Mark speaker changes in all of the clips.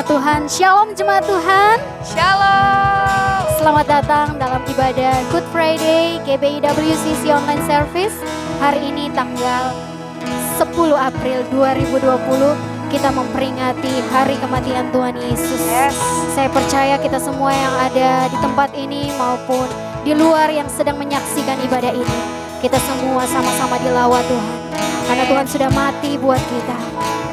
Speaker 1: jemaat Tuhan. Shalom jemaat Tuhan.
Speaker 2: Shalom.
Speaker 1: Selamat datang dalam ibadah Good Friday GBI WCC Online Service. Hari ini tanggal 10 April 2020 kita memperingati hari kematian Tuhan Yesus. Saya percaya kita semua yang ada di tempat ini maupun di luar yang sedang menyaksikan ibadah ini, kita semua sama-sama dilawat Tuhan. Karena Tuhan sudah mati buat kita.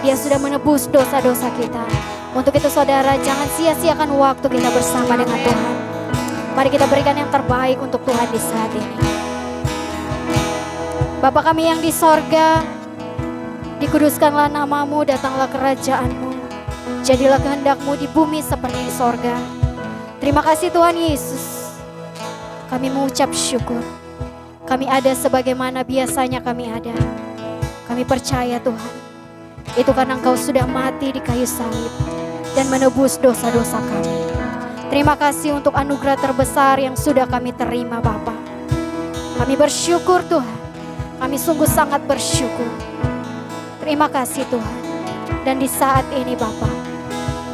Speaker 1: Dia sudah menebus dosa-dosa kita. Untuk itu saudara, jangan sia-siakan waktu kita bersama dengan Tuhan. Mari kita berikan yang terbaik untuk Tuhan di saat ini. Bapa kami yang di sorga, dikuduskanlah namamu, datanglah kerajaanmu. Jadilah kehendakmu di bumi seperti di sorga. Terima kasih Tuhan Yesus. Kami mengucap syukur. Kami ada sebagaimana biasanya kami ada. Kami percaya Tuhan, itu karena Engkau sudah mati di kayu salib dan menebus dosa-dosa kami. Terima kasih untuk anugerah terbesar yang sudah kami terima Bapa. Kami bersyukur Tuhan. Kami sungguh sangat bersyukur. Terima kasih Tuhan. Dan di saat ini Bapa,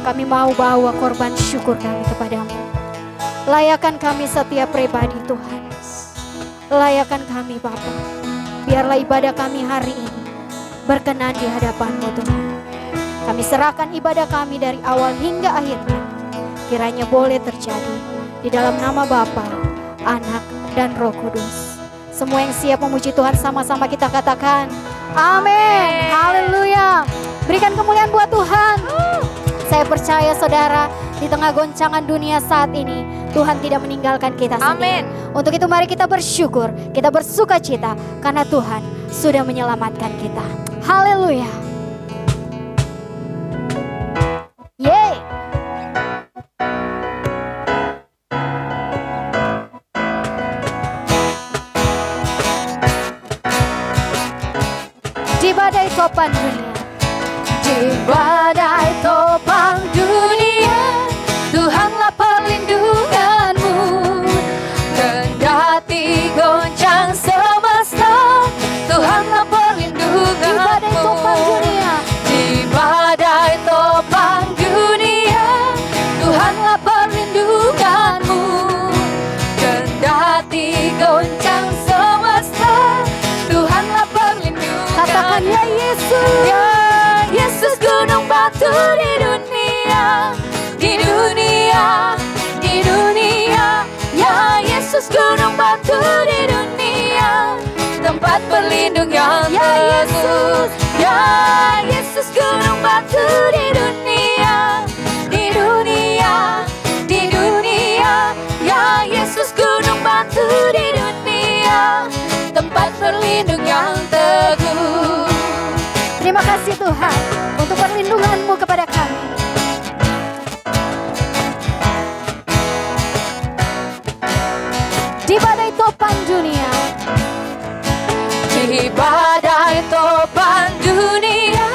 Speaker 1: kami mau bawa korban syukur kami kepadamu. Layakan kami setiap pribadi Tuhan. Layakan kami Bapa. Biarlah ibadah kami hari ini berkenan di hadapan-Mu Tuhan. Kami serahkan ibadah kami dari awal hingga akhirnya. Kiranya boleh terjadi di dalam nama Bapa, Anak, dan Roh Kudus. Semua yang siap memuji Tuhan sama-sama kita katakan amin. Haleluya. Berikan kemuliaan buat Tuhan. Saya percaya saudara, di tengah goncangan dunia saat ini, Tuhan tidak meninggalkan kita sendiri. Untuk itu mari kita bersyukur, kita bersuka cita karena Tuhan sudah menyelamatkan kita. Haleluya. Yeay. Di badai topan dunia, di badai topan dunia, Tuhanlah perlindunganmu. Kendati goncang semesta, Tuhanlah perlindunganmu. Di badai topan dunia, Tuhanlah perlindunganmu. Kendati goncang semesta, Tuhanlah perlindunganmu. Katakan ya Yesus. Ya Yesus gunung batu di dunia, di dunia, di dunia. Ya Yesus gunung batu di dunia, tempat berlindung yang teguh. Ya Yesus gunung batu di dunia, di dunia, di dunia. Ya Yesus gunung batu di dunia, tempat berlindung yang teguh. Terima kasih Tuhan untuk perlindungan-Mu kepada kami. Di badai topan dunia, di badai topan dunia,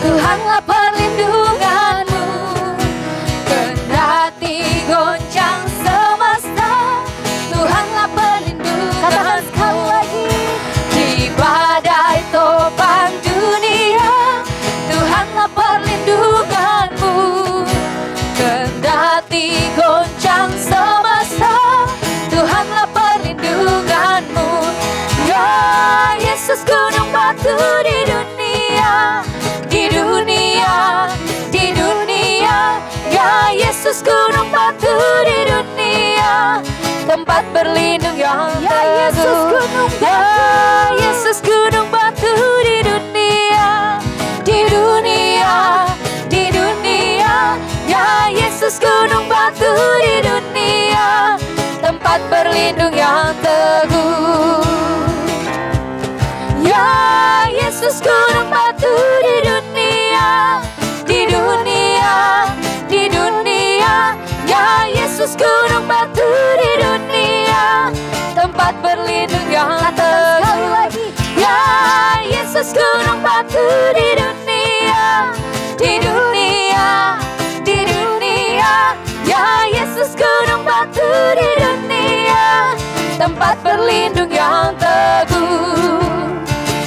Speaker 1: Tuhanlah perlindunganmu. Kendati goncang semesta, Tuhanlah perlindunganmu. Katakan sekali lagi. Di badai topan dunia, Tuhanlah perlindunganmu. Kendati goncang semesta, Tuhanlah perlindunganmu. Ya Yesus gunung batu di dunia, di dunia, di dunia. Ya Yesus gunung batu di dunia, tempat berlindung yang teguh. Ya Yesus gunung batu. Ya Yesus gunung batu di dunia, di dunia, di dunia. Ya Yesus gunung batu di dunia, tempat berlindung yang teguh. Ya Yesus gunung batu di dunia, di dunia, di dunia. Ya Yesus gunung batu di dunia, tempat berlindung yang teguh. Ya Yesus gunung batu di dunia, di dunia, di dunia. Ya Yesus gunung batu di dunia, tempat berlindung yang teguh.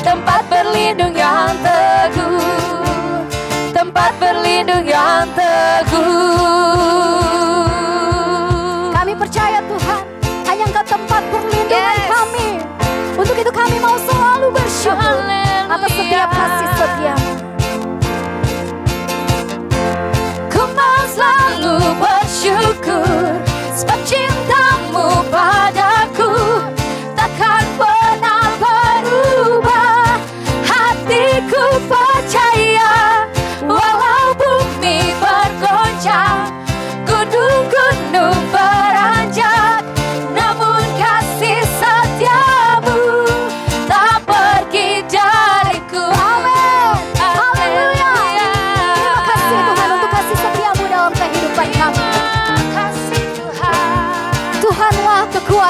Speaker 1: Tempat berlindung yang teguh, tempat berlindung yang teguh.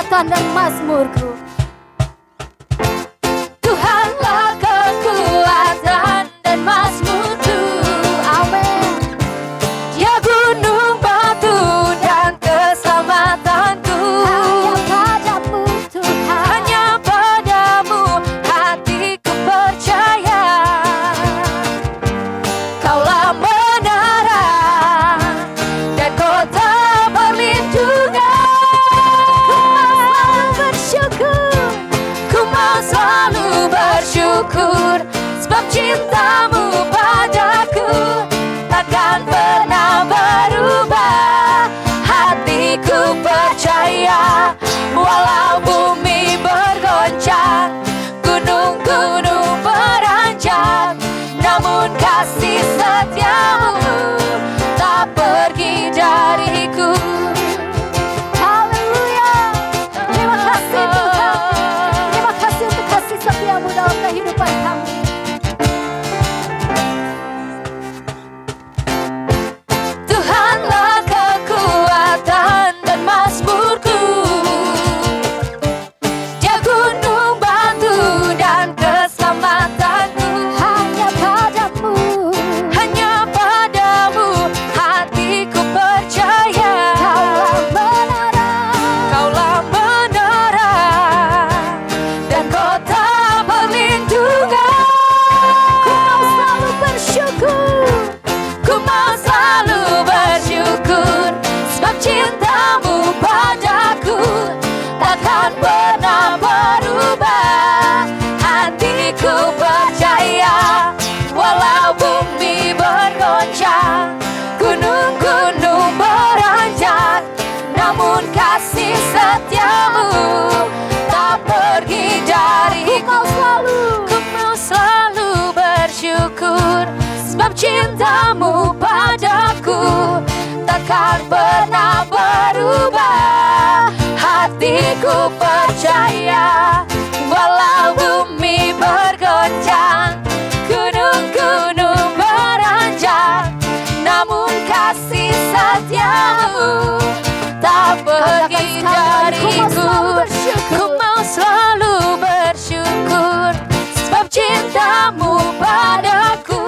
Speaker 1: kekuatan dan mazmurku.
Speaker 2: Tuhanlah kekuatan dan mazmurku.
Speaker 1: Amin.
Speaker 2: Dia gunung batu dan keselamatanku.
Speaker 1: Hanya padamu Tuhan.
Speaker 2: Hanya padamu hatiku percaya. Kaulah menara dan kota perlindungan. Ku mau selalu bersyukur sebab cintamu padaku takkan pernah berubah. Hatiku percaya walau bumi bergoncang, gunung-gunung beranjak, namun kasih setiamu tak pergi dariku.
Speaker 1: Haleluya. Terima kasih Tuhan. Terima kasih untuk kasih setiamu dalam kehidupan kami.
Speaker 2: Tuhanlah kekuatan dan mazmurku. Dia gunung batu dan keselamatanku.
Speaker 1: Hanya padamu.
Speaker 2: Hanya padamu hatiku percaya.
Speaker 1: Kaulah menara.
Speaker 2: Dan kota perlindungan.
Speaker 1: Ku mau selalu bersyukur.
Speaker 2: Ku mau selalu bersyukur sebab cintamu padaku takkan pernah berubah. Hatiku percaya walau bumi bergoncang, gunung-gunung beranjak, namun kasih setiamu tak pergi dariku. Ku mau selalu bersyukur sebab cintamu padaku takkan pernah berubah. Hatiku percaya walau bumi bergoncang, gunung-gunung beranjak, namun kasih setiamu tak pergi dariku. Ku mau selalu bersyukur sebab cintamu padaku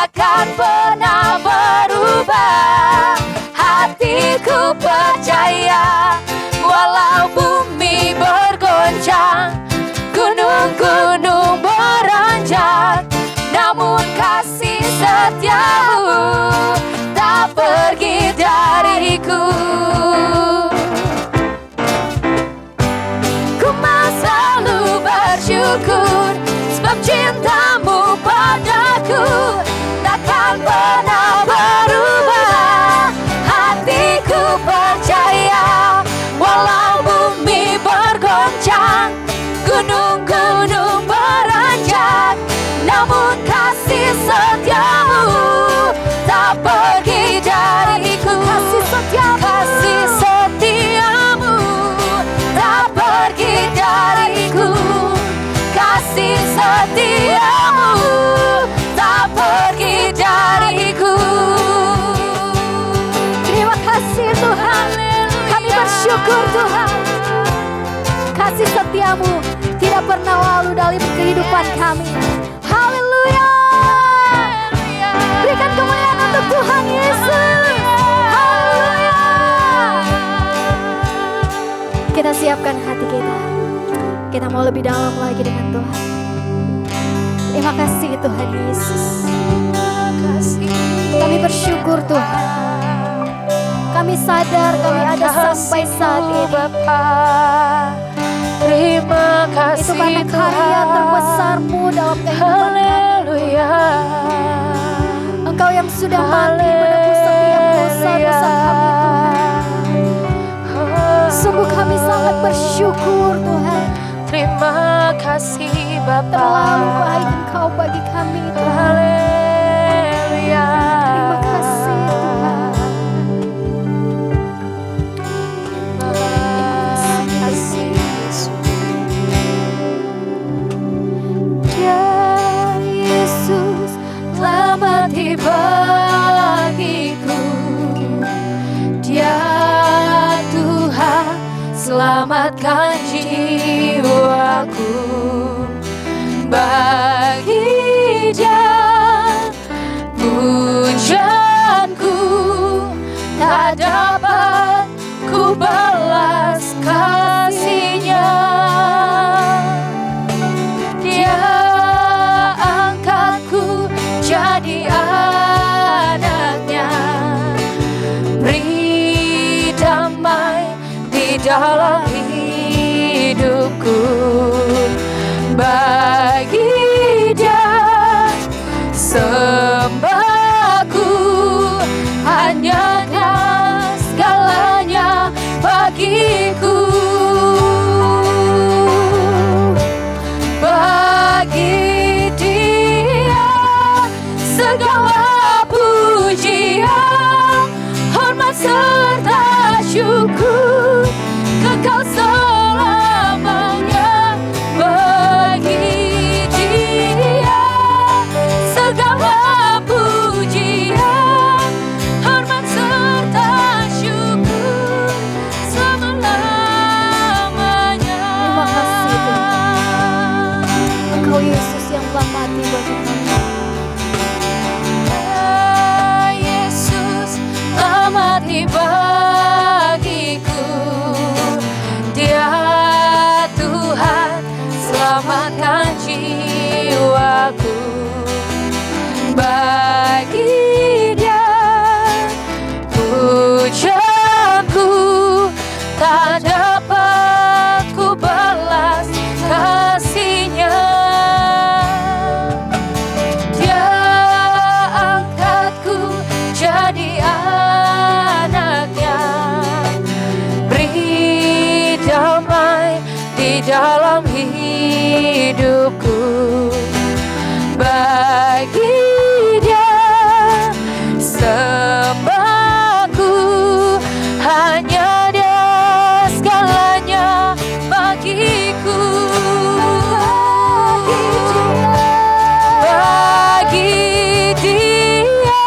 Speaker 2: takkan pernah berubah. Hatiku percaya walau bumi bergoncang, gunung-gunung beranjak, namun kasih setiamu tak pergi dariku. Ku mau selalu bersyukur sebab cintamu padaku takkan pernah berubah. Hatiku percaya walau bumi bergoncang, gunung-gunung beranjak, namun kasih setiamu tak pergi dariku. Kasih setiamu tak pergi dariku. Kasih setiamu tak pergi dariku.
Speaker 1: Terima kasih Tuhan. Kami bersyukur Tuhan. Kasih setiamu tidak pernah lalu dalam kehidupan kami. Haleluya. Berikan kemuliaan untuk Tuhan Yesus. Haleluya. Kita siapkan hati kita. Kita mau lebih dalam lagi dengan Tuhan. Terima kasih Tuhan Yesus. Kami bersyukur Tuhan. Kami sadar kami ada sampai saat ini.
Speaker 2: Terima kasih
Speaker 1: Itu karena karya terbesarmu dalam kehidupan kami.
Speaker 2: Haleluya.
Speaker 1: Engkau yang sudah mati menebus setiap dosa-dosa kami Tuhan. Sungguh kami sangat bersyukur Tuhan.
Speaker 2: Terima kasih Bapa.
Speaker 1: Terlalu baik Engkau bagi kami Tuhan.
Speaker 2: Haleluya.
Speaker 1: Terima kasih Tuhan.
Speaker 2: Terima kasih Yesus.
Speaker 1: Ya Yesus telah mati bagiku. Dia Tuhan
Speaker 2: selamatkan jiwaku. Bagi Dia pujianku tak dapat ku balas kasih-Nya. Dia angkatku jadi anaknya, beri damai di dalam hidupku. Bagi Dia sembahku, hanya Dia segalanya bagiku. Bagi Dia segala pujian, hormat serta syukur kekal selamanya. Bagi Dia segala pujian, hormat serta syukur selama-lamanya.
Speaker 1: Terima kasih Tuhan. Engkau Yesus yang telah mati bagi kami.
Speaker 2: Yesus telah mati bagiku. Dia Tuhan selamatkan jiwaku. Bagi Dia pujianku tak dapat ku balas kasih-Nya. Dia angkatku jadi anaknya, beri damai di dalam hidupku. Bagi Dia sembahku, hanya Dia segalanya bagiku. Bagi Dia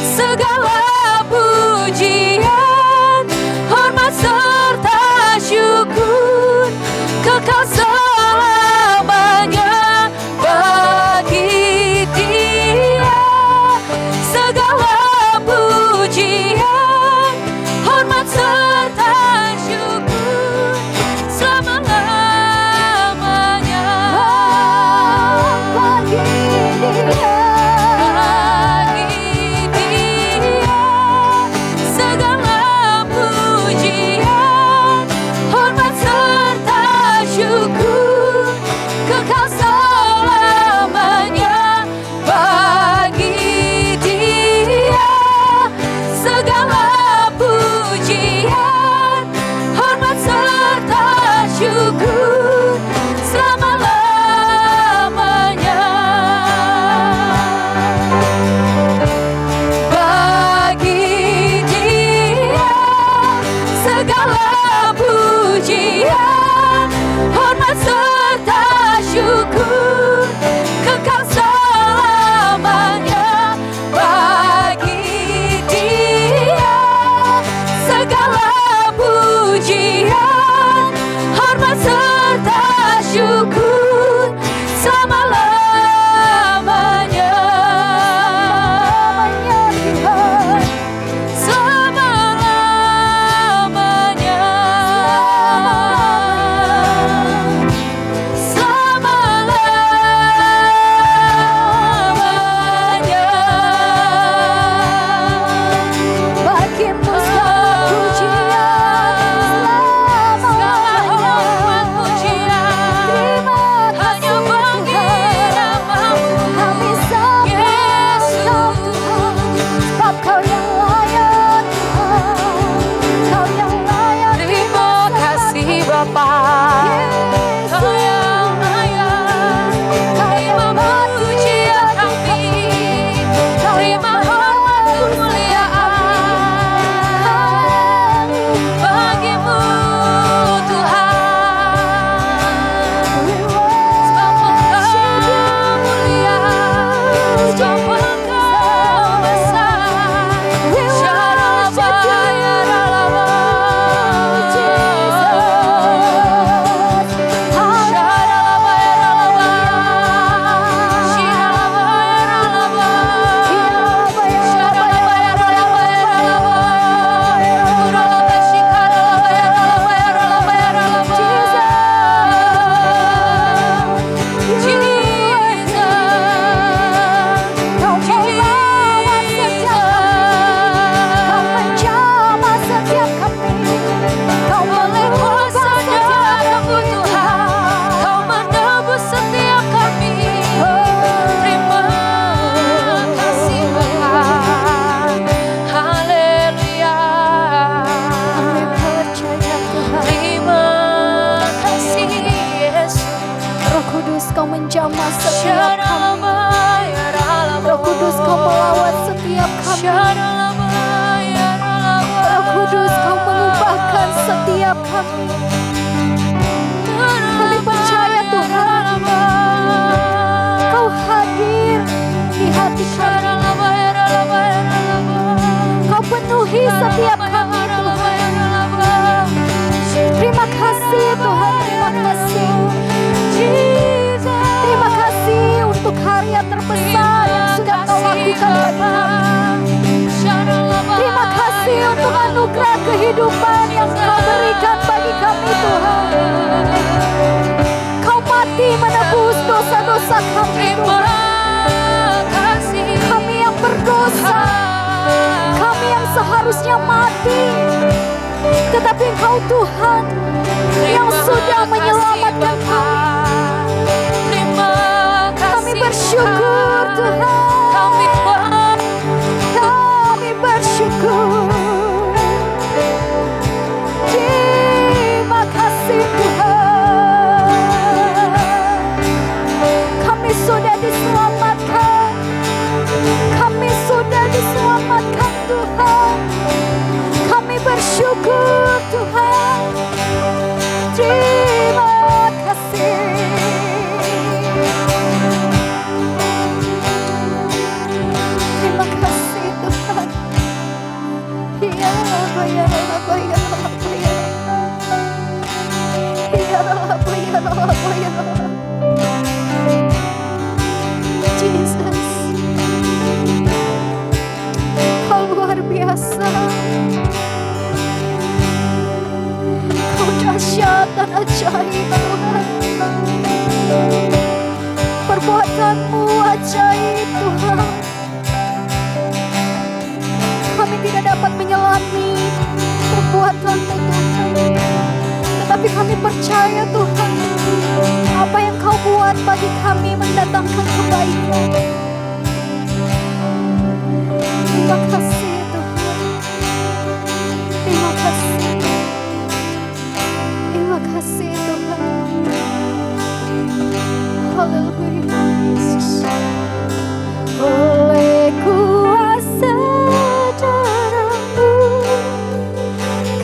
Speaker 2: segala pujian, hormat serta syukur kekal selamanya.
Speaker 1: menjamah setiap kami. Roh Kudus, Kau melawat setiap kami. Roh Kudus, Kau mengubahkan setiap kami. Kami percaya Tuhan, Kau hadir di hati kami. Kau penuhi setiap kami Tuhan. Terima kasih Tuhan, terima kasih. Terima kasih untuk karya terbesar yang sudah Kau lakukan bagi kami. Terima kasih untuk anugerah kehidupan yang Kau berikan bagi kami Tuhan. Kau mati menebus dosa-dosa kami Tuhan. Kami yang berdosa, kami yang seharusnya mati, tetapi Engkau Tuhan yang sudah menyelamatkan kami. Kami bersyukur Tuhan. Kami bersyukur. Terima kasih Tuhan. Kami sudah diselamatkan. Kami sudah diselamatkan Tuhan. Kami bersyukur Tuhan. Terima kasih. Terima kasih Tuhan. Ya Rabbi, ya Rabbi, ya Rabbi, ya Rabbi. Ya Rabbi, ya Rabbi, ya Rabbi. Jesus, Kau luar biasa. Kau dahsyat dan ajaib Tuhan. Perbuatan-Mu ajaib Tuhan. Kami tidak dapat menyelami perbuatan-Mu Tuhan, tetapi kami percaya Tuhan, apa yang Kau buat bagi kami mendatangkan kebaikan. Terima kasih Tuhan. Terima kasih. Terima kasih Tuhan. Haleluya Yesus. Oleh kuasa darah-Mu,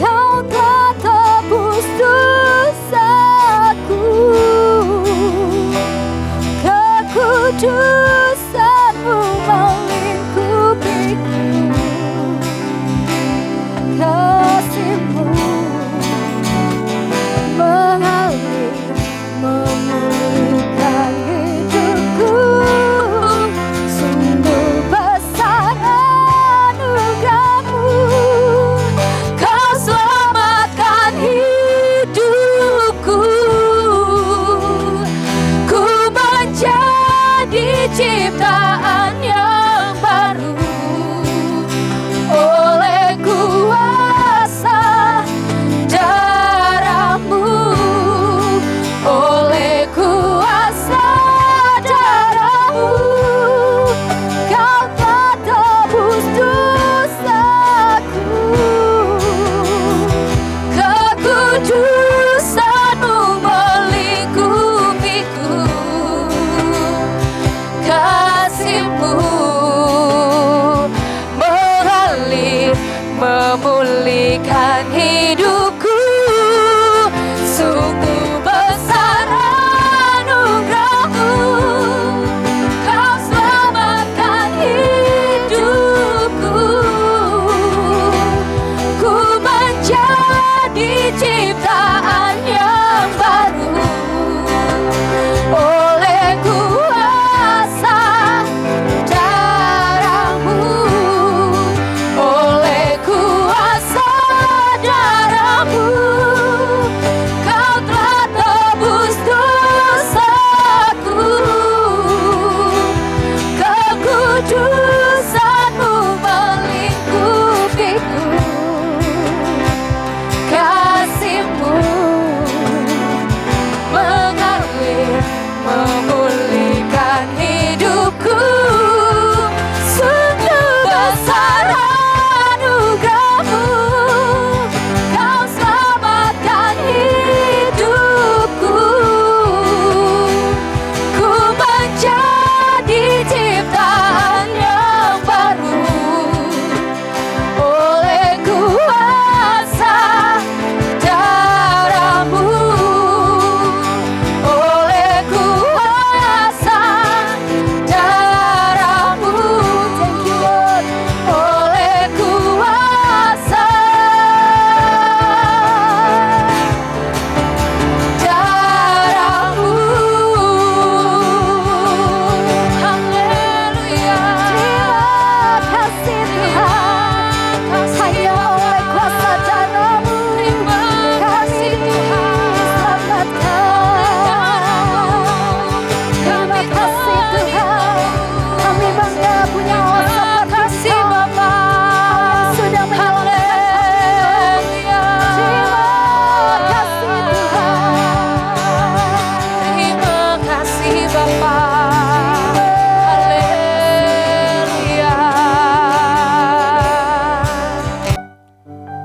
Speaker 1: Kau telah tebus dosaku. Kekudusan-Mu melingkupiku.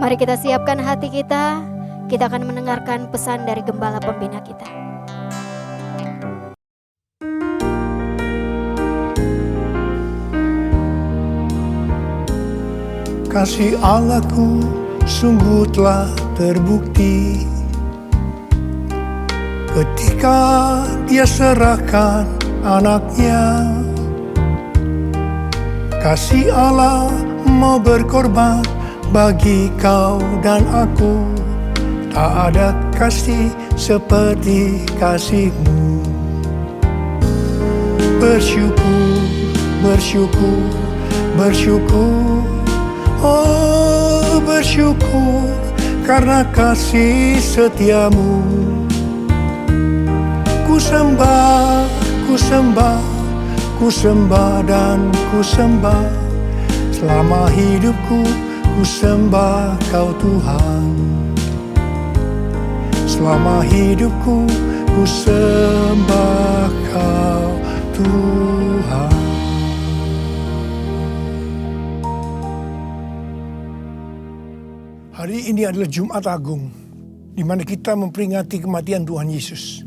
Speaker 1: Mari kita siapkan hati kita. Kita akan mendengarkan pesan dari Gembala Pembina kita.
Speaker 3: Kasih Allahku sungguh telah terbukti ketika Dia serahkan anaknya. Kasih Allah mau berkorban bagi kau dan aku. Tak ada kasih seperti kasih-Mu. Bersyukur, bersyukur, bersyukur. Oh, bersyukur karena kasih setia-Mu. Ku sembah, ku sembah, ku sembah dan ku sembah. Selama hidupku ku sembah Kau Tuhan. Selama hidupku ku sembah Kau Tuhan. Hari ini adalah Jumat Agung, di mana kita memperingati kematian Tuhan Yesus.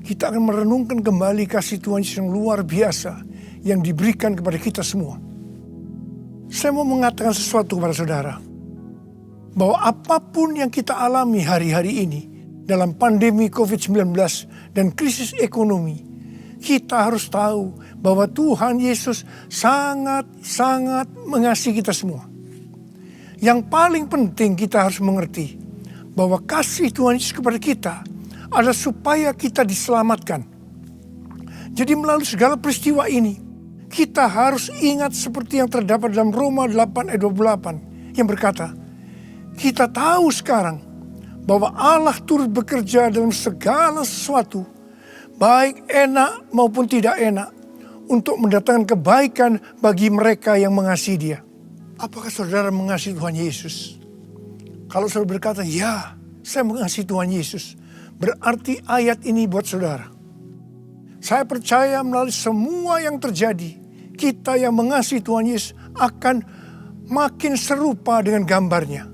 Speaker 3: Kita akan merenungkan kembali kasih Tuhan Yesus yang luar biasa yang diberikan kepada kita semua. Saya mau mengatakan sesuatu kepada saudara, bahwa apapun yang kita alami hari-hari ini dalam pandemi COVID-19 dan krisis ekonomi, kita harus tahu bahwa Tuhan Yesus sangat-sangat mengasihi kita semua. Yang paling penting kita harus mengerti bahwa kasih Tuhan Yesus kepada kita adalah supaya kita diselamatkan. Jadi melalui segala peristiwa ini, kita harus ingat seperti yang terdapat dalam Roma 8 ayat 28 yang berkata, kita tahu sekarang bahwa Allah turut bekerja dalam segala sesuatu, baik enak maupun tidak enak, untuk mendatangkan kebaikan bagi mereka yang mengasihi Dia. Apakah saudara mengasihi Tuhan Yesus? Kalau saudara berkata, ya, saya mengasihi Tuhan Yesus, berarti ayat ini buat saudara. Saya percaya melalui semua yang terjadi, kita yang mengasihi Tuhan Yesus akan makin serupa dengan gambarnya.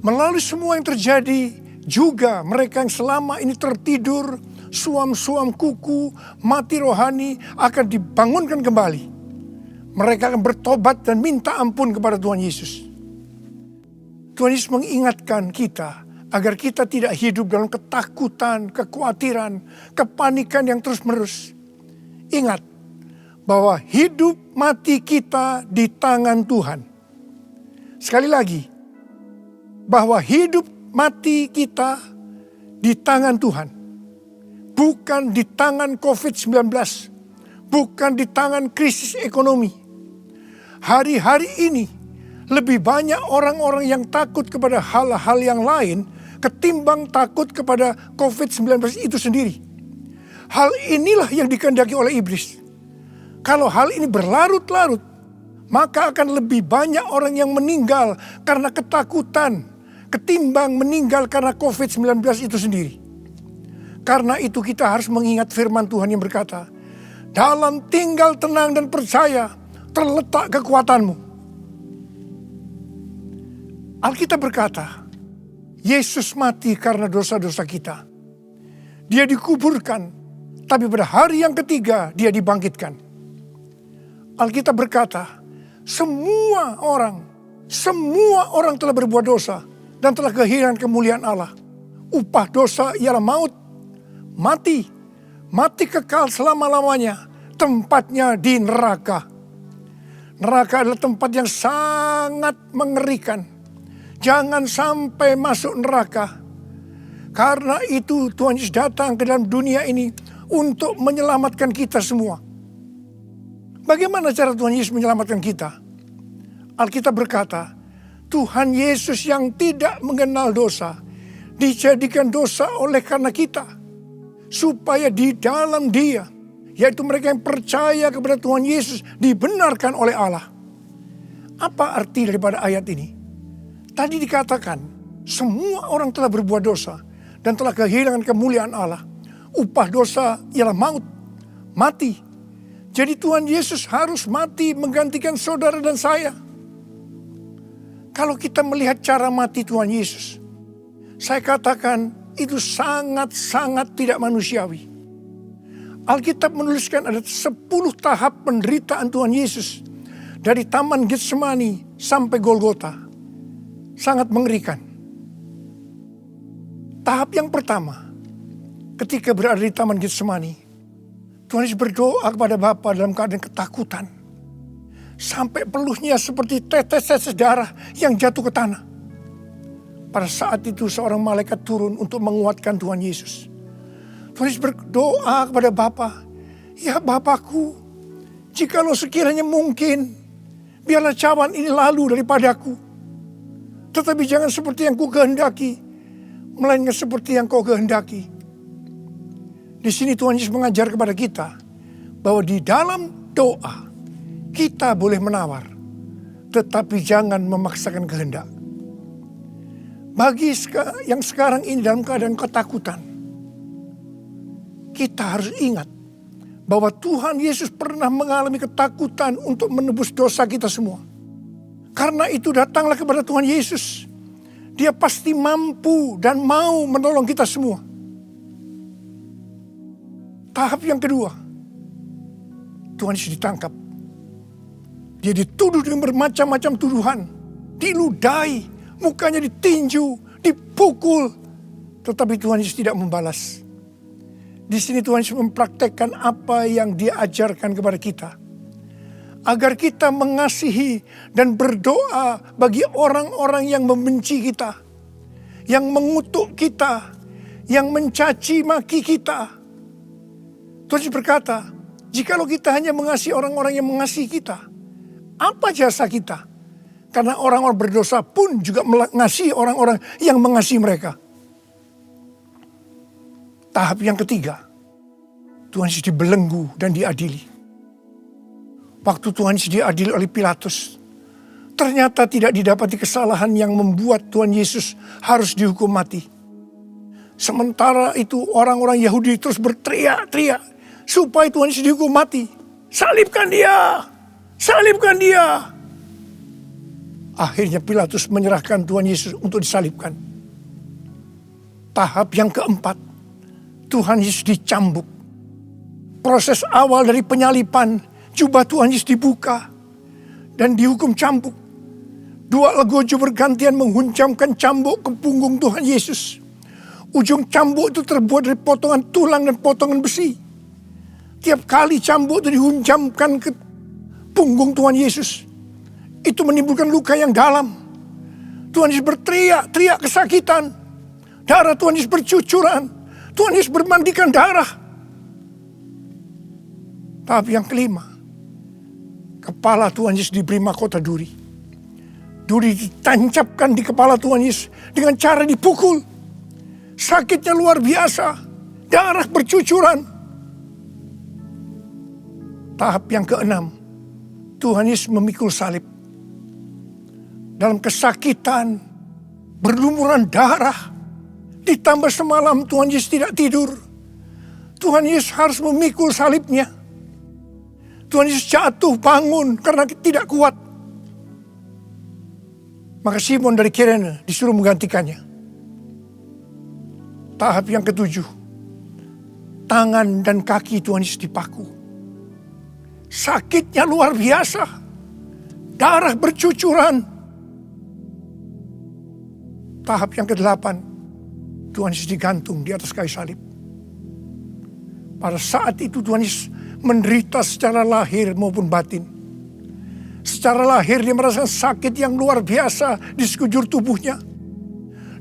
Speaker 3: Melalui semua yang terjadi, juga mereka yang selama ini tertidur, suam-suam kuku, mati rohani akan dibangunkan kembali. Mereka akan bertobat dan minta ampun kepada Tuhan Yesus. Tuhan Yesus mengingatkan kita agar kita tidak hidup dalam ketakutan, kekhawatiran, kepanikan yang terus-menerus. Ingat bahwa hidup mati kita di tangan Tuhan. Sekali lagi, bahwa hidup mati kita di tangan Tuhan. Bukan di tangan COVID-19. Bukan di tangan krisis ekonomi. Hari-hari ini lebih banyak orang-orang yang takut kepada hal-hal yang lain ketimbang takut kepada COVID-19 itu sendiri. Hal inilah yang dikehendaki oleh iblis. Kalau hal ini berlarut-larut, maka akan lebih banyak orang yang meninggal karena ketakutan ketimbang meninggal karena COVID-19 itu sendiri. Karena itu kita harus mengingat firman Tuhan yang berkata, dalam tinggal tenang dan percaya terletak kekuatanmu. Alkitab berkata, Yesus mati karena dosa-dosa kita. Dia dikuburkan, tapi pada hari yang ketiga dia dibangkitkan. Alkitab berkata, semua orang telah berbuat dosa dan telah kehilangan kemuliaan Allah. Upah dosa ialah maut, mati kekal selama-lamanya, tempatnya di neraka. Neraka adalah tempat yang sangat mengerikan. Jangan sampai masuk neraka. Karena itu Tuhan Yesus datang ke dalam dunia ini untuk menyelamatkan kita semua. Bagaimana cara Tuhan Yesus menyelamatkan kita? Alkitab berkata, Tuhan Yesus yang tidak mengenal dosa, dijadikan dosa oleh karena kita. Supaya di dalam Dia, yaitu mereka yang percaya kepada Tuhan Yesus, dibenarkan oleh Allah. Apa arti daripada ayat ini? Tadi dikatakan, semua orang telah berbuat dosa dan telah kehilangan kemuliaan Allah. Upah dosa ialah maut, mati. Jadi Tuhan Yesus harus mati menggantikan saudara dan saya. Kalau kita melihat cara mati Tuhan Yesus, saya katakan itu sangat-sangat tidak manusiawi. Alkitab menuliskan ada 10 tahap penderitaan Tuhan Yesus. Dari Taman Getsemani sampai Golgota. Sangat mengerikan. Tahap yang pertama, ketika berada di Taman Getsemani, Tuhan Yesus berdoa kepada Bapa dalam keadaan ketakutan. Sampai peluhnya seperti tetes-tetes darah yang jatuh ke tanah. Pada saat itu seorang malaikat turun untuk menguatkan Tuhan Yesus. Tuhan Yesus berdoa kepada Bapa, "Ya Bapakku, jikalau sekiranya mungkin, biarlah cawan ini lalu daripadaku. Tetapi jangan seperti yang ku kehendaki, melainkan seperti yang kau kehendaki." Di sini Tuhan Yesus mengajar kepada kita bahwa di dalam doa kita boleh menawar, tetapi jangan memaksakan kehendak. Bagi yang sekarang ini dalam keadaan ketakutan, kita harus ingat bahwa Tuhan Yesus pernah mengalami ketakutan untuk menebus dosa kita semua. Karena itu datanglah kepada Tuhan Yesus. Dia pasti mampu dan mau menolong kita semua. Tahap yang kedua, Tuhan Yesus ditangkap. Dia dituduh dengan bermacam-macam tuduhan. Diludahi, mukanya ditinju, dipukul. Tetapi Tuhan Yesus tidak membalas. Di sini Tuhan Yesus mempraktekkan apa yang Dia ajarkan kepada kita. Agar kita mengasihi dan berdoa bagi orang-orang yang membenci kita. Yang mengutuk kita. Yang mencaci maki kita. Tuhan Yesus berkata, jikalau kita hanya mengasihi orang-orang yang mengasihi kita, apa jasa kita? Karena orang-orang berdosa pun juga mengasihi orang-orang yang mengasihi mereka. Tahap yang ketiga, Tuhan Yesus dibelenggu dan diadili. Waktu Tuhan Yesus diadili oleh Pilatus, ternyata tidak didapati kesalahan yang membuat Tuhan Yesus harus dihukum mati. Sementara itu orang-orang Yahudi terus berteriak-teriak supaya Tuhan Yesus dihukum mati. Salibkan dia! Salibkan dia! Akhirnya Pilatus menyerahkan Tuhan Yesus untuk disalibkan. Tahap yang keempat, Tuhan Yesus dicambuk. Proses awal dari penyalipan, jubah Tuhan Yesus dibuka dan dihukum cambuk. Dua legojo bergantian menghunjamkan cambuk ke punggung Tuhan Yesus. Ujung cambuk itu terbuat dari potongan tulang dan potongan besi. Tiap kali cambuk itu dihunjamkan ke punggung Tuhan Yesus, itu menimbulkan luka yang dalam. Tuhan Yesus berteriak-teriak kesakitan. Darah Tuhan Yesus bercucuran. Tuhan Yesus bermandikan darah. Tahap yang kelima, kepala Tuhan Yesus diberi mahkota duri. Duri ditancapkan di kepala Tuhan Yesus dengan cara dipukul. Sakitnya luar biasa. Darah bercucuran. Tahap yang keenam, Tuhan Yesus memikul salib. Dalam kesakitan, berlumuran darah, ditambah semalam Tuhan Yesus tidak tidur. Tuhan Yesus harus memikul salibnya. Tuhan Yesus jatuh bangun karena tidak kuat. Maka Simon dari Kirene disuruh menggantikannya. Tahap yang ketujuh, tangan dan kaki Tuhan Yesus dipaku. Sakitnya luar biasa. Darah bercucuran. Tahap yang ke-8, Tuhan Yesus digantung di atas kayu salib. Pada saat itu Tuhan Yesus menderita secara lahir maupun batin. Secara lahir dia merasakan sakit yang luar biasa di sekujur tubuhnya.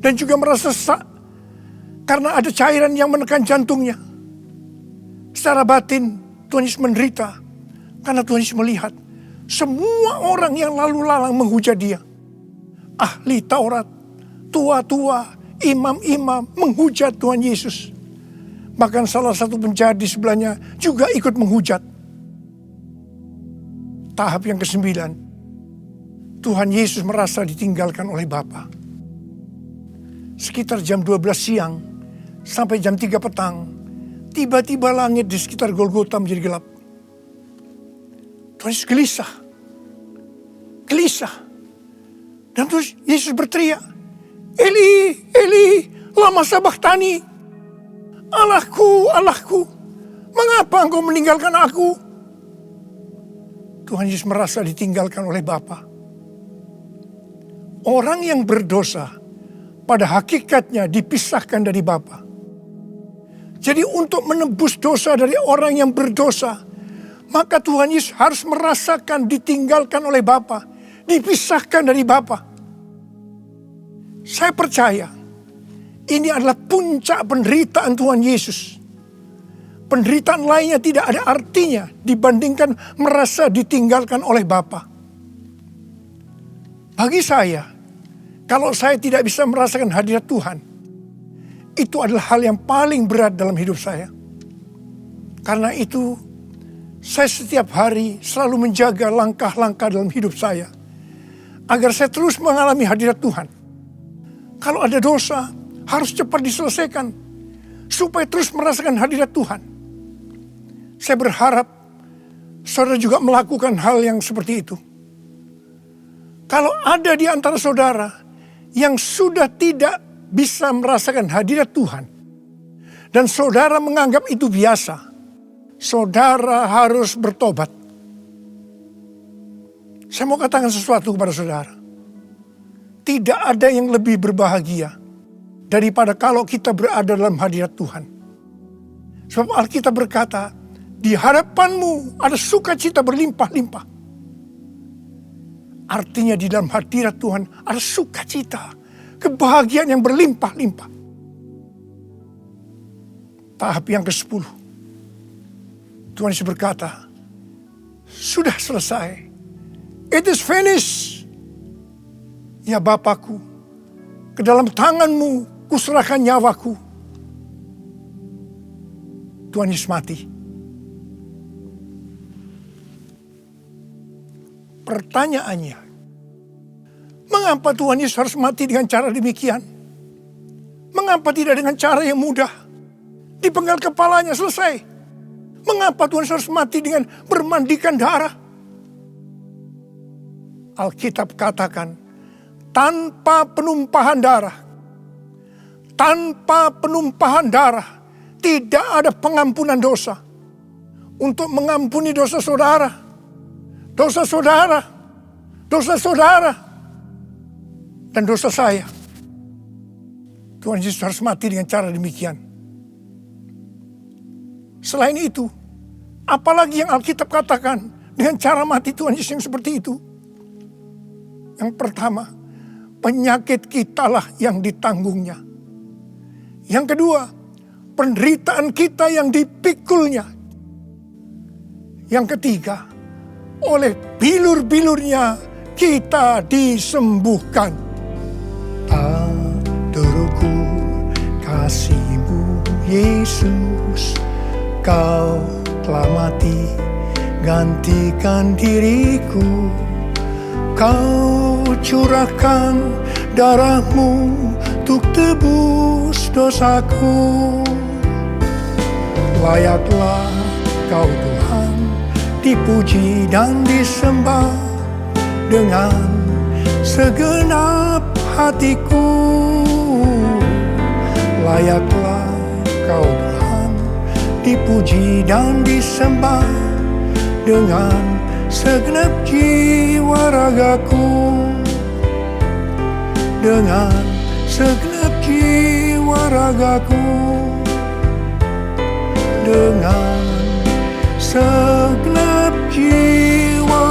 Speaker 3: Dan juga merasa karena ada cairan yang menekan jantungnya. Secara batin Tuhan Yesus menderita. Karena Tuhan Yesus melihat semua orang yang lalu lalang menghujat dia. Ahli Taurat, tua-tua, imam-imam menghujat Tuhan Yesus. Bahkan salah satu penjahat di sebelahnya juga ikut menghujat. Tahap yang ke-9, Tuhan Yesus merasa ditinggalkan oleh Bapa. Sekitar jam 12 siang sampai jam 3 petang, tiba-tiba langit di sekitar Golgota menjadi gelap. Tuhan Yesus gelisah. Dan terus Yesus berteriak, Eli, Eli, lama sabachthani. Allahku, Allahku, mengapa engkau meninggalkan aku? Tuhan Yesus merasa ditinggalkan oleh Bapa. Orang yang berdosa pada hakikatnya dipisahkan dari Bapa. Jadi untuk menebus dosa dari orang yang berdosa, maka Tuhan Yesus harus merasakan ditinggalkan oleh Bapa, dipisahkan dari Bapa. Saya percaya ini adalah puncak penderitaan Tuhan Yesus. Penderitaan lainnya tidak ada artinya dibandingkan merasa ditinggalkan oleh Bapa. Bagi saya, kalau saya tidak bisa merasakan hadirat Tuhan, itu adalah hal yang paling berat dalam hidup saya. Karena itu, saya setiap hari selalu menjaga langkah-langkah dalam hidup saya, agar saya terus mengalami hadirat Tuhan. Kalau ada dosa, harus cepat diselesaikan, supaya terus merasakan hadirat Tuhan. Saya berharap saudara juga melakukan hal yang seperti itu. Kalau ada di antara saudara yang sudah tidak bisa merasakan hadirat Tuhan, dan saudara menganggap itu biasa, saudara harus bertobat. Saya mau katakan sesuatu kepada saudara. Tidak ada yang lebih berbahagia daripada kalau kita berada dalam hadirat Tuhan. Sebab Alkitab berkata, di hadapanmu ada sukacita berlimpah-limpah. Artinya di dalam hadirat Tuhan ada sukacita, kebahagiaan yang berlimpah-limpah. Tahap yang ke-10. Tuhan Yesus berkata, sudah selesai. It is finished. Ya Bapakku, ke dalam tanganmu kuserahkan nyawaku. Tuhan Yesus mati. Pertanyaannya, mengapa Tuhan Yesus harus mati dengan cara demikian? Mengapa tidak dengan cara yang mudah? Dipenggal kepalanya, selesai. Mengapa Tuhan Yesus harus mati dengan bermandikan darah? Alkitab katakan, tanpa penumpahan darah, tidak ada pengampunan dosa. Untuk mengampuni dosa saudara, dan dosa saya, Tuhan Yesus harus mati dengan cara demikian. Selain itu, apalagi yang Alkitab katakan dengan cara mati Tuhan Yesus yang seperti itu? Yang pertama, penyakit kitalah yang ditanggungnya. Yang kedua, penderitaan kita yang dipikulnya. Yang ketiga, oleh bilur-bilurnya kita disembuhkan. Tak terukur kasih-Mu Yesus, Kau telah mati gantikan diriku. Kau curahkan darah-Mu untuk tebus dosaku. Layaklah Kau Tuhan dipuji dan disembah dengan segenap hatiku. Layaklah Kau Tuhan dipuji dan disembah dengan segenap jiwa ragaku. Dengan segenap jiwa ragaku. Dengan segenap jiwa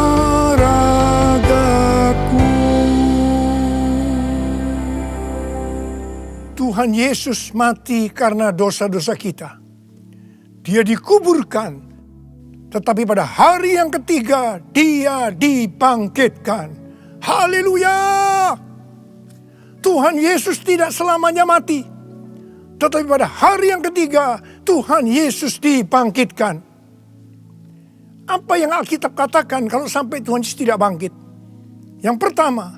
Speaker 3: ragaku. Tuhan Yesus mati karena dosa-dosa kita. Dia dikuburkan, tetapi pada hari yang ketiga Dia dibangkitkan. Haleluya! Tuhan Yesus tidak selamanya mati, tetapi pada hari yang ketiga Tuhan Yesus dibangkitkan. Apa yang Alkitab katakan kalau sampai Tuhan Yesus tidak bangkit? Yang pertama,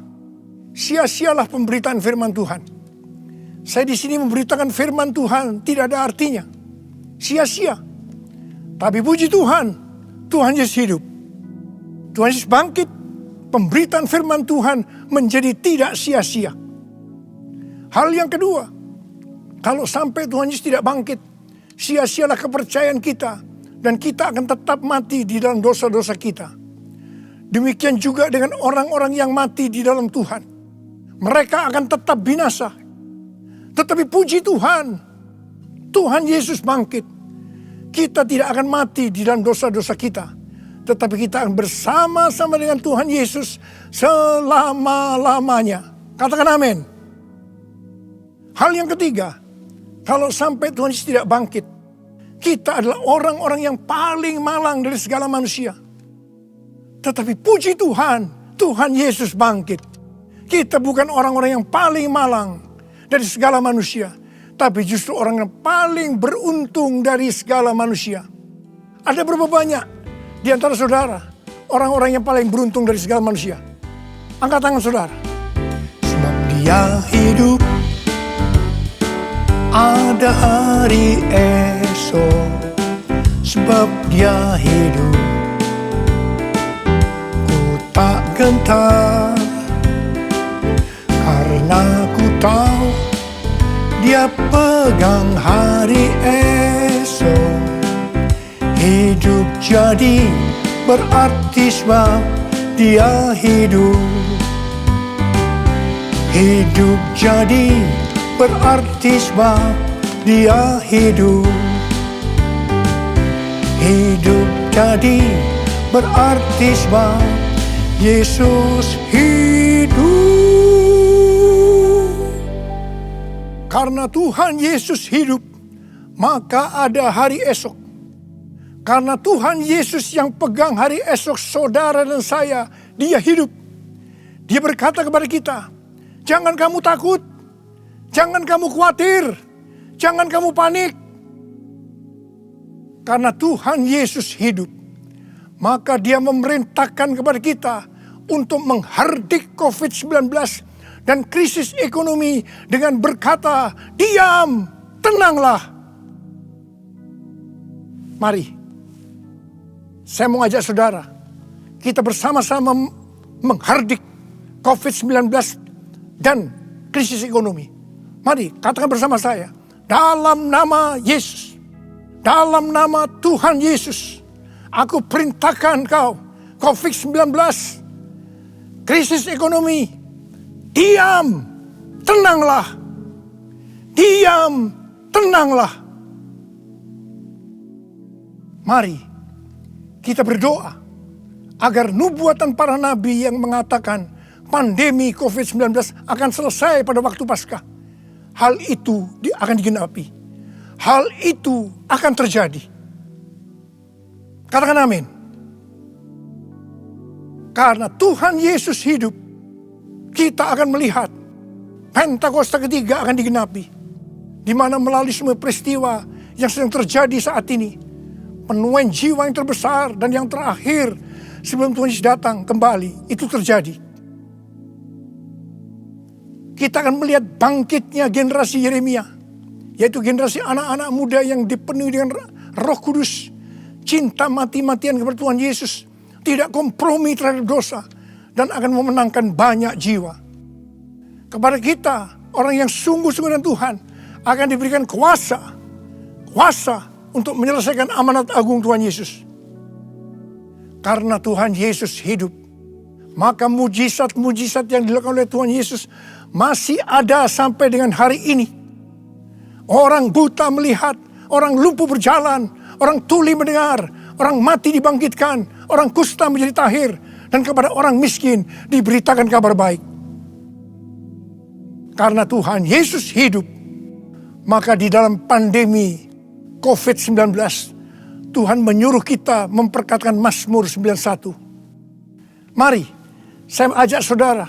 Speaker 3: sia-sialah pemberitaan firman Tuhan. Saya di sini memberitakan firman Tuhan tidak ada artinya. Sia-sia. Tapi puji Tuhan, Tuhan Yesus hidup. Tuhan Yesus bangkit pemberitaan firman Tuhan menjadi tidak sia-sia. Hal yang kedua, kalau sampai Tuhan Yesus tidak bangkit, sia-sialah kepercayaan kita dan kita akan tetap mati di dalam dosa-dosa kita. Demikian juga dengan orang-orang yang mati di dalam Tuhan. Mereka akan tetap binasa. Tetapi puji Tuhan, Tuhan Yesus bangkit. Kita tidak akan mati di dalam dosa-dosa kita, tetapi kita akan bersama-sama dengan Tuhan Yesus selama-lamanya. Katakan amin. Hal yang ketiga, kalau sampai Tuhan Yesus tidak bangkit, kita adalah orang-orang yang paling malang dari segala manusia. Tetapi puji Tuhan, Tuhan Yesus bangkit. Kita bukan orang-orang yang paling malang dari segala manusia, tapi justru orang yang paling beruntung dari segala manusia. Ada berapa banyak di antara saudara orang-orang yang paling beruntung dari segala manusia? Angkat tangan saudara. Sebab Dia hidup, ada hari esok. Sebab Dia hidup, ku tak gentar, karena ku tahu Dia pegang hari esok. Hidup jadi berarti sebab Dia hidup. Hidup jadi berarti sebab Dia hidup. Hidup jadi berarti sebab Yesus hidup. Karena Tuhan Yesus hidup, maka ada hari esok. Karena Tuhan Yesus yang pegang hari esok saudara dan saya, Dia hidup. Dia berkata kepada kita, jangan kamu takut, jangan kamu khawatir, jangan kamu panik. Karena Tuhan Yesus hidup, maka Dia memerintahkan kepada kita untuk menghardik COVID-19 dan krisis ekonomi dengan berkata, diam, tenanglah. Mari, saya mau ajak saudara, kita bersama-sama menghardik COVID-19 dan krisis ekonomi. Mari, katakan bersama saya, dalam nama Yesus, dalam nama Tuhan Yesus, aku perintahkan kau, COVID-19, krisis ekonomi, diam, tenanglah. Diam, tenanglah. Mari kita berdoa agar nubuatan para nabi yang mengatakan pandemi COVID-19 akan selesai pada waktu Paskah. Hal itu akan digenapi. Hal itu akan terjadi. Katakan amin. Karena Tuhan Yesus hidup, kita akan melihat Pentakosta ketiga akan digenapi. Di mana melalui semua peristiwa yang sedang terjadi saat ini, penuaian jiwa yang terbesar dan yang terakhir sebelum Tuhan Yesus datang kembali, itu terjadi. Kita akan melihat bangkitnya generasi Yeremia, yaitu generasi anak-anak muda yang dipenuhi dengan Roh Kudus, cinta mati-matian kepada Tuhan Yesus, tidak kompromi terhadap dosa, dan akan memenangkan banyak jiwa. Kepada kita, orang yang sungguh-sungguh dengan Tuhan, akan diberikan kuasa untuk menyelesaikan amanat agung Tuhan Yesus. Karena Tuhan Yesus hidup, maka mujizat-mujizat yang dilakukan oleh Tuhan Yesus masih ada sampai dengan hari ini. Orang buta melihat, orang lumpuh berjalan, orang tuli mendengar, orang mati dibangkitkan, orang kusta menjadi tahir, dan kepada orang miskin diberitakan kabar baik. Karena Tuhan Yesus hidup, maka di dalam pandemi COVID-19, Tuhan menyuruh kita memperkatakan Mazmur 91. Mari, saya ajak saudara,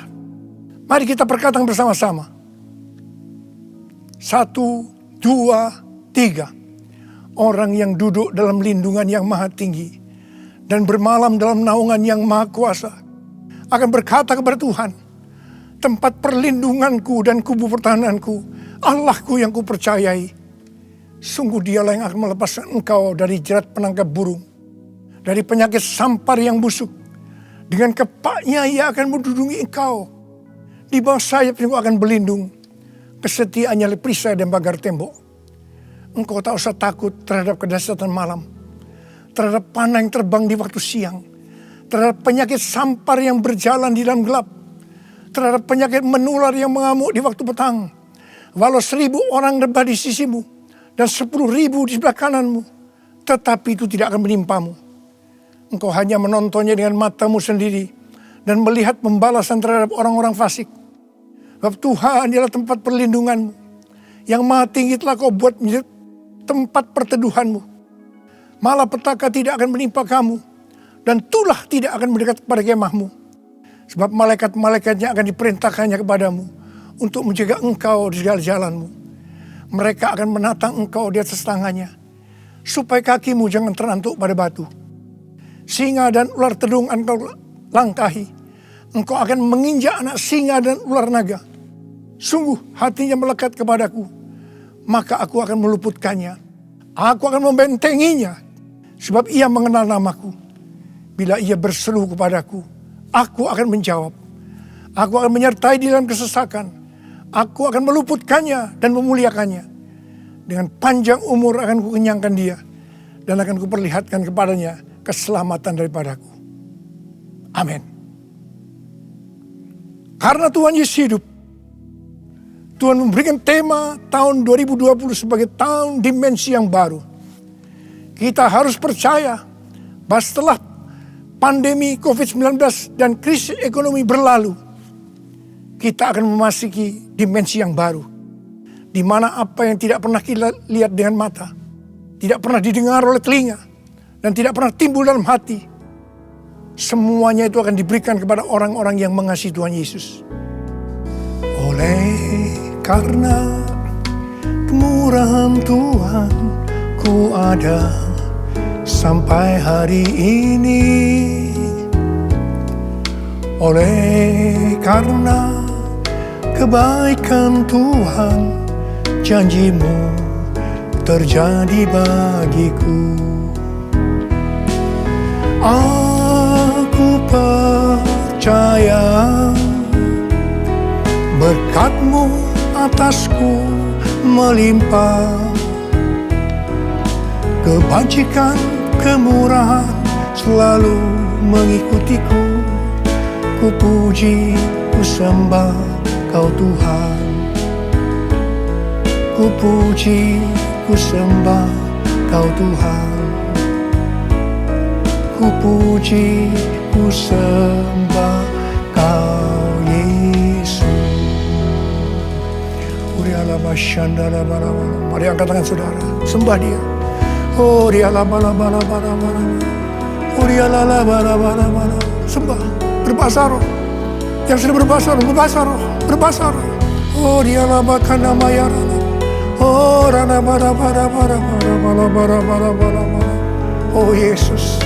Speaker 3: mari kita perkatakan bersama-sama. 1, 2, 3. Orang yang duduk dalam lindungan yang maha tinggi dan bermalam dalam naungan yang maha kuasa akan berkata kepada Tuhan, tempat perlindunganku dan kubu pertahananku, Allahku yang kupercayai. Sungguh Dialah yang akan melepaskan engkau dari jerat penangkap burung, dari penyakit sampar yang busuk, Dengan kepaknya ia akan mendudungi engkau. Di bawah sayapnya engkau akan berlindung. Kesetiaannya perisai dan pagar tembok. Engkau tak usah takut terhadap kedahsyatan malam. Terhadap panah yang terbang di waktu siang. Terhadap penyakit sampar yang berjalan di dalam gelap. Terhadap penyakit menular yang mengamuk di waktu petang. Walau 1000 orang rebah di sisimu. Dan 10.000 di sebelah kananmu. Tetapi itu tidak akan menimpamu. Engkau hanya menontonnya dengan matamu sendiri. Dan melihat pembalasan terhadap orang-orang fasik. Sebab Tuhan adalah tempat perlindunganmu. Yang maha tinggi telah kau buat menjadi tempat perteduhanmu. Malapetaka tidak akan menimpa kamu. Dan tulah tidak akan mendekat kepada kemahmu. Sebab malaikat-malaikatnya akan diperintahkannya kepadamu. Untuk menjaga engkau di segala jalanmu. Mereka akan menatang engkau di atas tangannya. Supaya kakimu jangan terantuk pada batu. Singa dan ular tedung engkau langkahi. Engkau akan menginjak anak singa dan ular naga. Sungguh hatinya melekat kepadaku. Maka aku akan meluputkannya. Aku akan membentenginya. Sebab ia mengenal namaku. Bila ia berseru kepadaku, aku akan menjawab. Aku akan menyertai di dalam kesesakan. Aku akan meluputkannya dan memuliakannya. Dengan panjang umur akan kukenyangkan dia. Dan akan kuperlihatkan kepadanya keselamatan daripadaku. Amin. Karena Tuhan Yesus hidup. Tuhan memberikan tema tahun 2020 sebagai tahun dimensi yang baru. Kita harus percaya bahwa setelah pandemi COVID-19 dan krisis ekonomi berlalu, kita akan memasuki dimensi yang baru. Di mana apa yang tidak pernah kita lihat dengan mata, tidak pernah didengar oleh telinga, dan tidak pernah timbul dalam hati, semuanya itu akan diberikan kepada orang-orang yang mengasihi Tuhan Yesus. Oleh karena kemurahan Tuhan, ku ada sampai hari ini. Oleh karena kebaikan Tuhan, janjimu terjadi bagiku. Aku percaya berkat-Mu atasku melimpah. Kebajikan, kemurahan selalu mengikutiku. Ku puji, ku sembah Kau Tuhan. Ku puji, ku sembah Kau Tuhan. Ku puji, ku sembah Kau Yesus. Mari angkat tangan saudara, sembah Dia. Oh, sembah, berbahasa roh. Yang sudah berbahasa roh, berbahasa roh. Oh, dia labakan nama ya. Oh, rana bara. Oh, Yesus.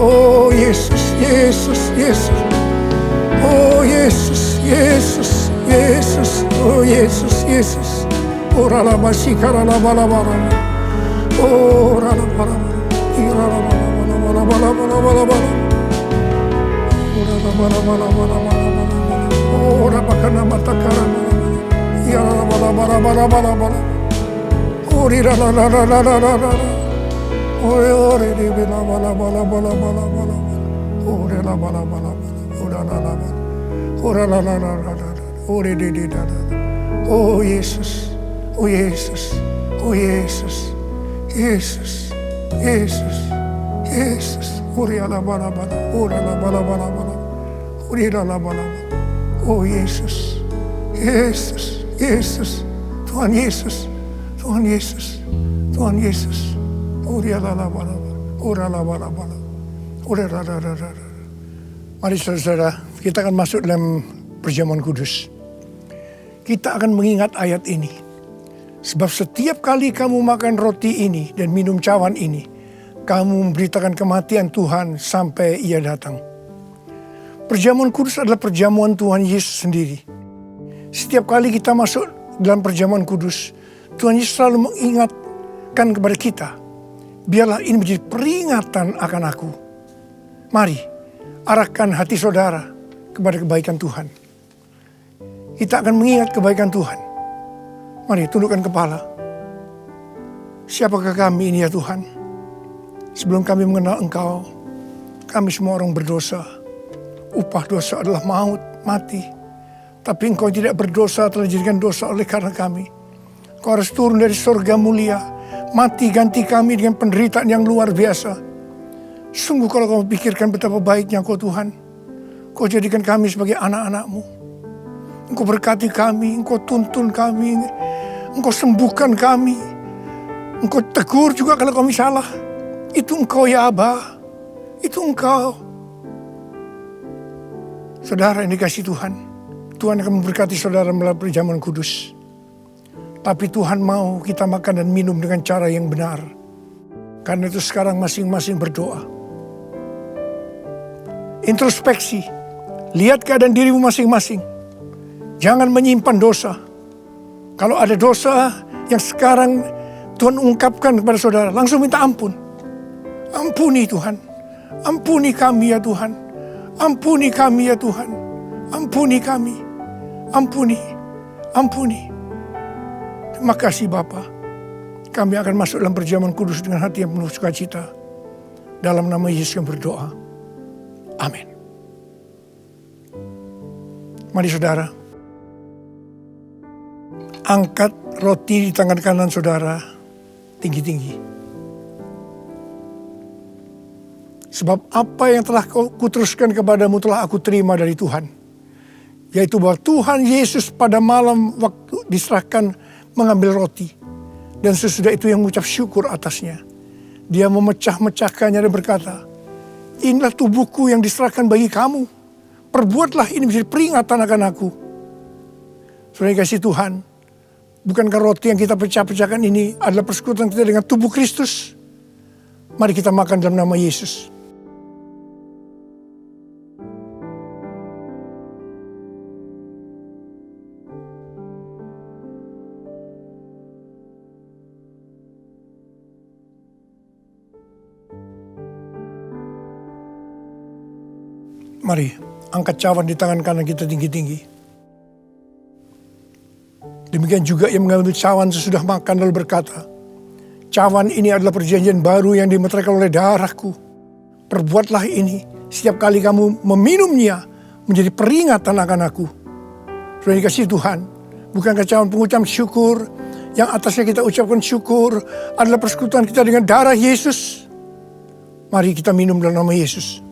Speaker 3: Oh, Yesus, Yesus, Yesus. Oh, Yesus, Yesus, Yesus. Oh, Yesus, Yesus. Oh, rana masikara bara. Oh, rana bara. Ora bakana matakara. Ya bara. Ori la. Ore di bela bala. Ore la bala. Ora la. Ora la. Ore di da. Oh Yesus. Oh Yesus. Oh Yesus. Yesus. Yesus. Yesus. Ori la bala. Ora la bala. Ori la bala. Oh Yesus. Yesus. Yesus. Tuhan Yesus. Tuhan Yesus. Tuhan Yesus. Ori la bala. Ora la bala. Ora la. Mari saudara, kita akan masuk dalam perjamuan kudus. Kita akan mengingat ayat ini. Sebab setiap kali kamu makan roti ini dan minum cawan ini, kamu memberitakan kematian Tuhan sampai Ia datang. Perjamuan kudus adalah perjamuan Tuhan Yesus sendiri. Setiap kali kita masuk dalam perjamuan kudus, Tuhan Yesus selalu mengingatkan kepada kita, biarlah ini menjadi peringatan akan aku. Mari, arahkan hati saudara kepada kebaikan Tuhan. Kita akan mengingat kebaikan Tuhan. Mari tundukkan kepala. Siapakah kami ini ya Tuhan? Sebelum kami mengenal Engkau, kami semua orang berdosa. Upah dosa adalah maut, mati. Tapi Engkau tidak berdosa telah dijadikan dosa oleh karena kami. Engkau harus turun dari surga mulia, mati ganti kami dengan penderitaan yang luar biasa. Sungguh kalau kau pikirkan betapa baiknya Engkau Tuhan, Kau jadikan kami sebagai anak-anak-Mu. Engkau berkati kami, Engkau tuntun kami, Engkau sembuhkan kami. Engkau tegur juga kalau kami salah. Itu Engkau ya Aba, itu Engkau. Saudara yang dikasihi Tuhan, Tuhan akan memberkati saudara melalui perjamuan kudus. Tapi Tuhan mau kita makan dan minum dengan cara yang benar. Karena itu sekarang masing-masing berdoa. Introspeksi, lihat keadaan dirimu masing-masing. Jangan menyimpan dosa. Kalau ada dosa yang sekarang Tuhan ungkapkan kepada saudara, langsung minta ampun. Ampuni Tuhan. Ampuni kami ya Tuhan. Ampuni kami ya Tuhan. Ampuni kami. Ampuni. Ampuni. Terima kasih Bapa. Kami akan masuk dalam perjamuan kudus dengan hati yang penuh sukacita. Dalam nama Yesus yang berdoa. Amin. Mari saudara. Angkat roti di tangan kanan saudara tinggi-tinggi. Sebab apa yang telah kuteruskan kepadamu telah aku terima dari Tuhan. Yaitu bahwa Tuhan Yesus pada malam waktu diserahkan mengambil roti. Dan sesudah itu yang mengucap syukur atasnya. Dia memecah-mecahkannya dan berkata, inilah tubuhku yang diserahkan bagi kamu. Perbuatlah ini menjadi peringatan akan aku. Saudara kasih Tuhan. Bukankah roti yang kita pecah-pecahkan ini adalah persekutuan kita dengan tubuh Kristus? Mari kita makan dalam nama Yesus. Mari angkat cawan di tangan kanan kita tinggi-tinggi. Demikian juga yang mengambil cawan sesudah makan lalu berkata, cawan ini adalah perjanjian baru yang dimeteraikan oleh darahku. Perbuatlah ini setiap kali kamu meminumnya menjadi peringatan akan aku. Sudah dikasih Tuhan, bukankah cawan pengucap syukur yang atasnya kita ucapkan syukur adalah persekutuan kita dengan darah Yesus? Mari kita minum dalam nama Yesus.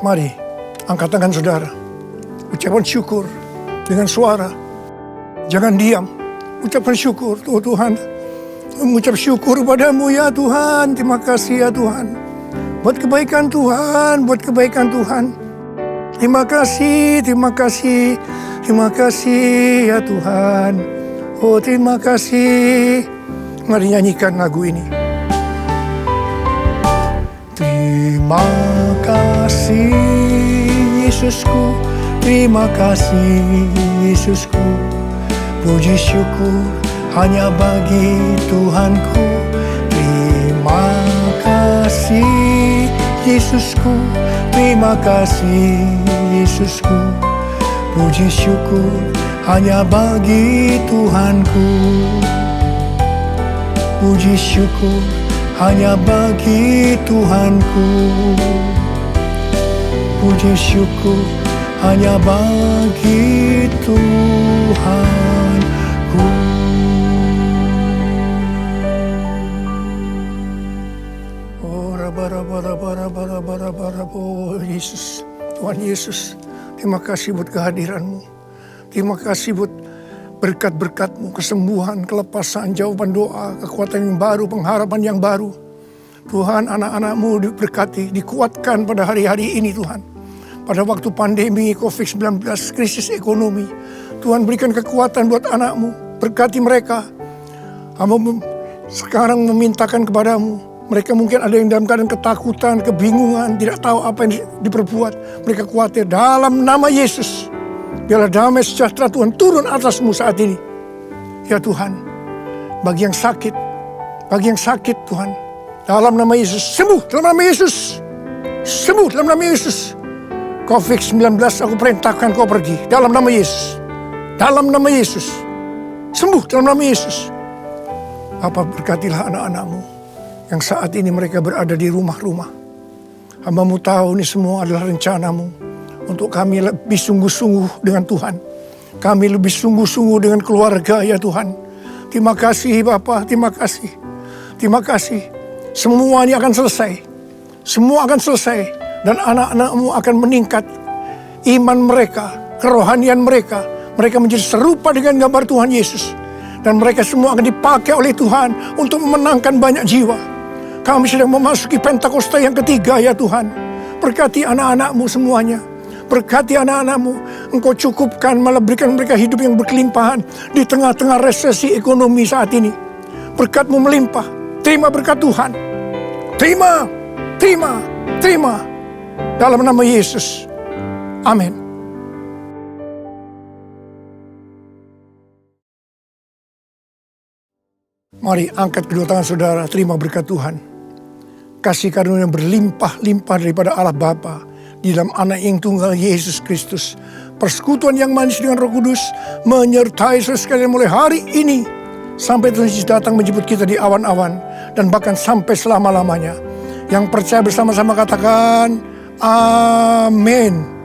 Speaker 3: Mari, angkat tangan saudara. Ucapan syukur dengan suara. Jangan diam. Ucapan syukur. Oh Tuhan, mengucap syukur padamu ya Tuhan. Terima kasih ya Tuhan. Buat kebaikan Tuhan, buat kebaikan Tuhan. Terima kasih, terima kasih. Terima kasih ya Tuhan. Oh terima kasih. Mari nyanyikan lagu ini. Terima kasih Yesusku, terima kasih Yesusku. Puji syukur hanya bagi Tuhanku. Terima kasih Yesusku, terima kasih Yesusku. Puji syukur hanya bagi Tuhanku. Puji syukur hanya bagi Tuhanku. Puji syukur hanya bagi Tuhanku. Oh, oh Yesus, Tuhan Yesus, terima kasih buat kehadiran-Mu. Terima kasih buat berkat-berkat-Mu, kesembuhan, kelepasan, jawaban doa, kekuatan yang baru, pengharapan yang baru. Tuhan, anak-anak-Mu diberkati, dikuatkan pada hari-hari ini Tuhan. Pada waktu pandemi COVID-19, krisis ekonomi, Tuhan berikan kekuatan buat anak-Mu, berkati mereka. Hamba sekarang memintakan kepadamu, mereka mungkin ada yang dalam keadaan ketakutan, kebingungan, tidak tahu apa yang diperbuat. Mereka khawatir dalam nama Yesus. Biarlah damai sejahtera Tuhan turun atasmu saat ini. Ya Tuhan, bagi yang sakit Tuhan, dalam nama Yesus, sembuh dalam nama Yesus. Sembuh dalam nama Yesus. COVID-19 aku perintahkan kau pergi dalam nama Yesus. Dalam nama Yesus. Sembuh dalam nama Yesus. Bapa, berkatilah anak-anak-Mu yang saat ini mereka berada di rumah-rumah. Hamba-Mu tahu ini semua adalah rencana-Mu untuk kami lebih sungguh-sungguh dengan Tuhan. Kami lebih sungguh-sungguh dengan keluarga ya Tuhan. Terima kasih Bapa, terima kasih. Terima kasih. Semua ini akan selesai. Semua akan selesai. Dan anak-anak-Mu akan meningkat. Iman mereka, kerohanian mereka. Mereka menjadi serupa dengan gambar Tuhan Yesus. Dan mereka semua akan dipakai oleh Tuhan untuk memenangkan banyak jiwa. Kami sedang memasuki Pentakosta yang ketiga ya Tuhan. Berkati anak-anak-Mu semuanya. Berkati anak-anak-Mu. Engkau cukupkan, malah berikan mereka hidup yang berkelimpahan di tengah-tengah resesi ekonomi saat ini. Berkat-Mu melimpah. Terima berkat Tuhan. Terima, terima, terima. Dalam nama Yesus. Amin. Mari angkat kedua tangan saudara, terima berkat Tuhan. Kasih karunia yang berlimpah-limpah daripada Allah Bapa di dalam anak yang tunggal Yesus Kristus. Persekutuan yang manis dengan Roh Kudus menyertai saudara sekalian mulai hari ini sampai Tuhan Yesus datang menjemput kita di awan-awan dan bahkan sampai selama-lamanya. Yang percaya bersama-sama katakan amin.